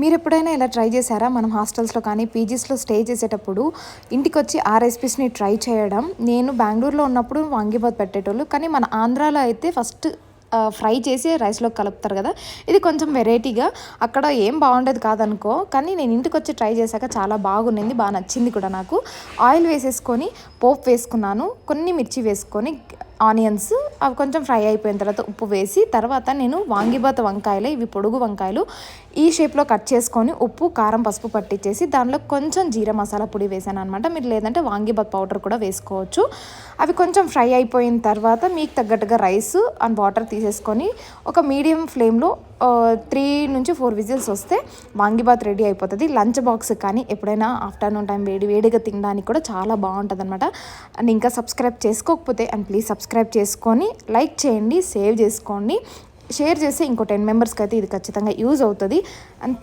మీరెప్పుడైనా ఇలా ట్రై చేశారా? మనం హాస్టల్స్‌లో కానీ, పీజీస్‌లో స్టే చేసేటప్పుడు ఇంటికొచ్చి ఆ రెసిపీస్‌ని ట్రై చేయడం. నేను బెంగుళూరులో ఉన్నప్పుడు వాంగీబాత్ పెట్టేటోళ్ళు. కానీ మన ఆంధ్రాలో అయితే ఫస్ట్ ఫ్రై చేసి రైస్‌లోకి కలుపుతారు గదా! ఇది కొంచెం వెరైటీగా అక్కడ ఏం బావుండేది కాదనుకో. కానీ నేను ఇంటికొచ్చి ట్రై చేశాక చాలా బాగుండింది. నచ్చింది కూడా నాకు. ఆయిల్ వేసేసుకొని పోపు వేసుకున్నాను. కొన్ని మిర్చి వేసుకొని ఆనియన్స్ అవి కొంచెం ఫ్రై అయిపోయిన తర్వాత ఉప్పు వేసి, తర్వాత నేను వాంగీబాత్ వంకాయలే ఇవి పొడుగు వంకాయలు ఈ షేప్‌లో కట్ చేసుకొని ఉప్పు, కారం, పసుపు పట్టించేసి దాంట్లో కొంచెం జీరా మసాలా పొడి వేసాననమాట. మీరు లేదంటే వాంగీబాత్ పౌడర్ కూడా వేసుకోవచ్చు. అవి కొంచెం ఫ్రై అయిపోయిన తర్వాత మీకు తగ్గట్టుగా రైస్ అండ్ వాటర్ తీసేసుకొని ఒక మీడియం ఫ్లేమ్‌లో 3-4 విజిల్స్ వస్తే వాంగీబాత్ రెడీ అయిపోతుంది. లంచ్ బాక్స్ కానీ ఎప్పుడైనా ఆఫ్టర్నూన్ టైం వేడిగా తినడానికి కూడా చాలా బాగుంటుందన్నమాట. అండ్ ఇంకా సబ్స్క్రైబ్ చేసుకోకపోతే ప్లీజ్ సబ్స్క్రైబ్ చేసుకొని లైక్ చేయండి, సేవ్ చేసుకోండి, షేర్ చేసి ఇంకో 10 మెంబర్స్కి అయితే ఇది ఖచ్చితంగా యూజ్ అవుతుంది. అండ్